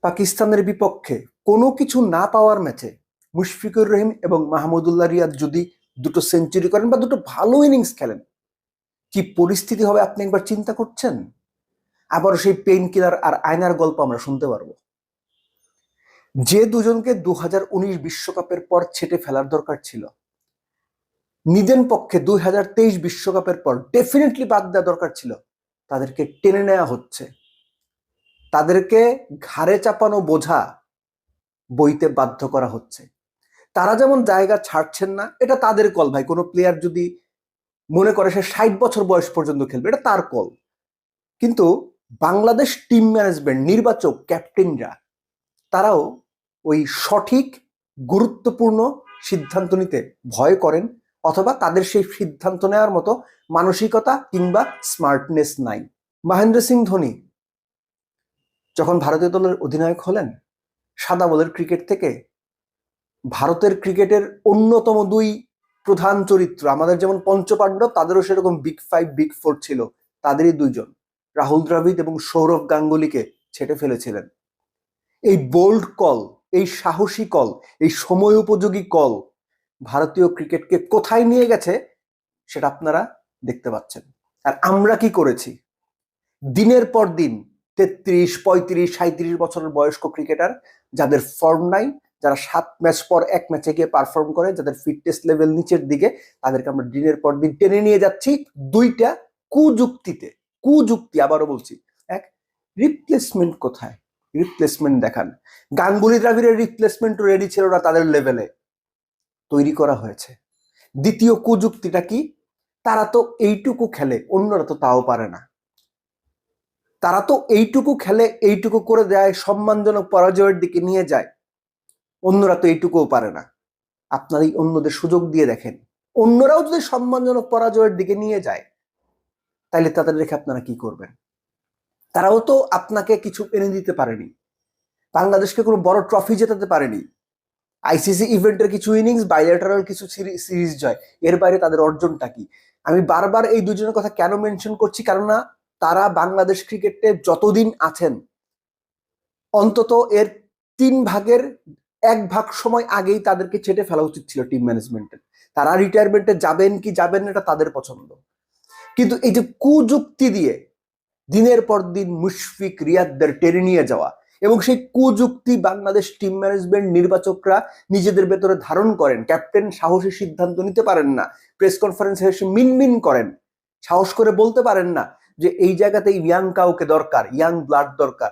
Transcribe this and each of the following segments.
পাকিস্তানের বিপক্ষে কোনো কিছু না পাওয়ার ম্যাচে মুশফিকুর রহিম এবং মাহমুদুল্লাহ রিয়াদ যদি দুটো সেঞ্চুরি করেন বা দুটো ভালো ইনিংস খেলেন, কি পরিস্থিতি হবে আপনি একবার চিন্তা করছেন? আবার সেই পেইন কিলার আর আয়নার গল্প আমরা শুনতে পারবো। যে দুজনকে 2019 বিশ্বকাপের পর ছেটে ফেলার দরকার ছিল, নিজের পক্ষে 2023 বিশ্বকাপের পর ডেফিনেটলি বাদ দেওয়া দরকার ছিল, তাদেরকে টেনে নেওয়া হচ্ছে। তাদেরকে ঘাড়ে চাপানো বোঝা বইতে বাধ্য করা হচ্ছে। তারা যেমন জায়গা ছাড়ছেন না, এটা তাদের কল ভাই। কোনো প্লেয়ার যদি মনে করে সে 60 বছর বয়স পর্যন্ত খেলবে, এটা তার কল। কিন্তু বাংলাদেশ টিম ম্যানেজমেন্ট, নির্বাচক, ক্যাপ্টেনরা তারাও ওই সঠিক গুরুত্বপূর্ণ সিদ্ধান্ত নিতে ভয় করেন, অথবা তাদের সেই সিদ্ধান্ত নেওয়ার মতো মানসিকতা কিংবা স্মার্টনেস নাই। মহেন্দ্র সিং ধোনি যখন ভারতীয় দলের অধিনায়ক হলেন, সাদা বলের ক্রিকেট থেকে ভারতের ক্রিকেটের অন্যতম দুই প্রধান চরিত্র, আমাদের যেমন পঞ্চপাণ্ডব, তাদেরও সেরকম বিগ ফাইভ বিগ ফোর ছিল, তাদেরই দুইজন, রাহুল দ্রাবিড় এবং সৌরভ গাঙ্গুলিকে ছেটে ফেলেছিলেন। এই বোল্ড কল, এই সাহসী কল, এই সময় উপযোগী কল ভারতীয় ক্রিকেটকে কোথায় নিয়ে গেছে সেটা আপনারা দেখতে পাচ্ছেন। আর আমরা কি করেছি? দিনের পর দিন 33, 35, 37 বছরের বয়স্ক ক্রিকেটার যাদের ফর্ম নাই, যারা 7 ম্যাচ পর এক ম্যাচে গিয়ে পারফর্ম করে, যাদের ফিটনেস লেভেল নিচের দিকে, তাদেরকে আমরা দিনের পর দিন টেনে নিয়ে যাচ্ছি দুইটা কুযুক্তিতে। কুযুক্তি, আবারও বলছি। এক, রিপ্লেসমেন্ট কোথায়? রিপ্লেসমেন্ট দেখান। গাঙ্গুলি দ্রাবিড়ের রিপ্লেসমেন্ট রেডি ছিল না তাদের লেভেলে, তৈরি করা হয়েছে। দ্বিতীয় কুযুক্তিটা কি? তারা তো এইটুকু খেলে, অন্যরা তো তাও পারে না। তারা তো এইটুকু খেলে, এইটুকু করে দেয়, সম্মানজনক পরাজয়ের দিকে নিয়ে যায়, অন্যরা তো এইটুকুও পারে না। আপনারই অন্যদের সুযোগ দিয়ে দেখেন, অন্যরাও যদি সম্মানজনক পরাজয়ের দিকে নিয়ে যায়, তাহলে তাদের রেখে আপনারা কি করবেন? তারাও তো আপনাকে কিছু এনে দিতে পারেনি, বাংলাদেশকে কোনো বড় ট্রফি জেতাতে পারেনি, আইসিসি ইভেন্টের কিছু ইনিংস, বাইলেটারাল কিছু সিরিজ জয়, এর বাইরে তাদের অর্জনটা কি? আমি বারবার এই দুজনের কথা কেন মেনশন করছি? কারণ না, তারা বাংলাদেশ ক্রিকেটে যতদিন আছেন, অন্তত এর 1/3 সময় আগেই তাদেরকে ছেটে ফেলা উচিত ছিল টিম ম্যানেজমেন্টের। তারা রিটায়ারমেন্টে যাবেন কি যাবেন না এটা তাদের পছন্দ, কিন্তু এই যে কুযুক্তি দিয়ে দিনের পর দিন মুশফিক, রিয়াদদের টেনে নিয়ে যাওয়া, এবং সেই কুযুক্তি বাংলাদেশ টিম ম্যানেজমেন্ট, নির্বাচকরা নিজেদের ভেতরে ধারণ করেন। ক্যাপ্টেন সাহসী সিদ্ধান্ত নিতে পারেন না, প্রেস কনফারেন্সে এসে মিনমিন করেন, সাহস করে বলতে পারেন না যে এই জায়গাতে ইয়াং কাউকে দরকার, ইয়াং ব্লাড দরকার,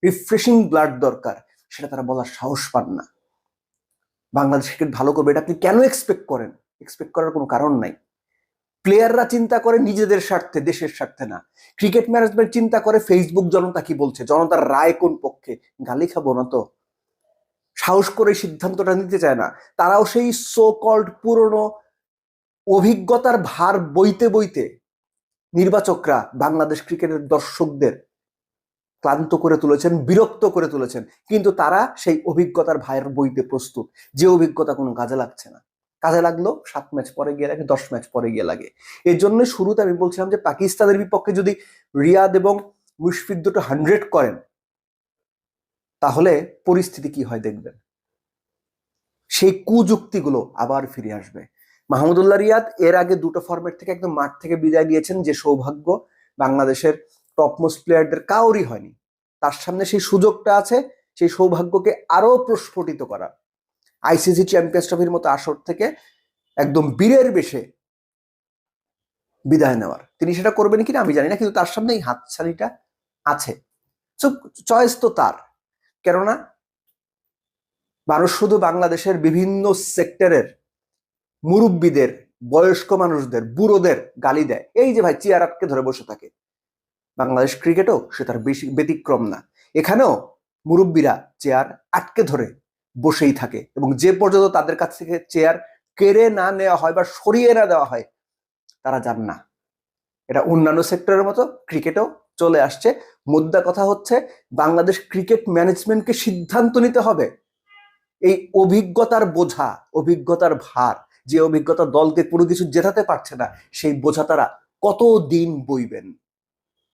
রিফ্রেশিং ব্লাড দরকার, সেটা তারা বলার সাহস পান না। বাংলাদেশ ক্রিকেট ভালো করবে এটা আপনি কেন এক্সপেক্ট করেন? এক্সপেক্ট করার কোনো কারণ নাই। প্লেয়াররা চিন্তা করে নিজেদের স্বার্থে, দেশের স্বার্থে না। ক্রিকেট ম্যানেজমেন্ট চিন্তা করে ফেসবুক জনতা কি বলছে, জনতার রায় কোন পক্ষে। গালি খাবো না তো, সাহস করে সিদ্ধান্তটা নিতে চায় না। তারাও সেই সো কল্ড পুরনো অভিজ্ঞতার ভার বইতে বইতে নির্বাচকরা বাংলাদেশ ক্রিকেটের দর্শকদের ক্লান্ত করে তুলেছেন, বিরক্ত করে তুলেছেন, কিন্তু তারা সেই অভিজ্ঞতার ভার বইতে প্রস্তুত, যে অভিজ্ঞতা কোনো কাজে লাগছে না। কাজে লাগলো 7 ম্যাচ পরে গিয়ে লাগে, 10 ম্যাচ পরে গিয়ে লাগে। এর জন্য শুরুতে আমি বলছিলাম যে পাকিস্তানের বিপক্ষে যদি রিয়াদ এবং মুশফিক দুটো 100 করেন, তাহলে পরিস্থিতি কি হয় দেখবেন। সেই কুযুক্তিগুলো আবার ফিরে আসবে। মাহমুদুল্লাহ রিয়াদ এর আগে দুটো ফরম্যাট থেকে একদম মাঠ থেকে বিদায় নিয়েছেন, যে সৌভাগ্য বাংলাদেশের টপমোস্ট প্লেয়ারদের কাউরই হয়নি। তার সামনে সেই সুযোগটা আছে, সেই সৌভাগ্যকে আরো প্রস্ফুটিত করা, আইসিসি চ্যাম্পিয়ন্স ট্রফির মতো আসর থেকে একদম বীরের বেশে বিদায় নেওয়ার। তিনি সেটা করবেন কিনা আমি জানি না, কিন্তু তার সামনে এই হাতছানিটা আছে। চয়েস তো তার। কেননা মানুষ শুধু বাংলাদেশের বিভিন্ন সেক্টরের মুরব্বীদের, বয়স্ক মানুষদের, বুড়োদের গালি দেয়, এই যে ভাই চেয়ার আটকে ধরে বসে থাকে। বাংলাদেশ ক্রিকেটও সে তার বেশি ব্যতিক্রম না। এখানেও মুরব্বীরা চেয়ার আটকে ধরে বসেই থাকে, এবং যে পর্যন্ত তাদের কাছ থেকে চেয়ার কেড়ে না নেওয়া হয় বা সরিয়ে না দেওয়া হয়, তারা যান না। এটা অন্যান্য সেক্টরের মতো ক্রিকেটেও চলে আসছে। মুদ্রা কথা হচ্ছে, বাংলাদেশ ক্রিকেট ম্যানেজমেন্টকে সিদ্ধান্ত নিতে হবে। এই অভিজ্ঞতার বোঝা, অভিজ্ঞতার ভার, যে অভিজ্ঞতা দলকে কোনো কিছু জেতাতে পারছে না, সেই বোঝা তারা কতদিন বইবেন?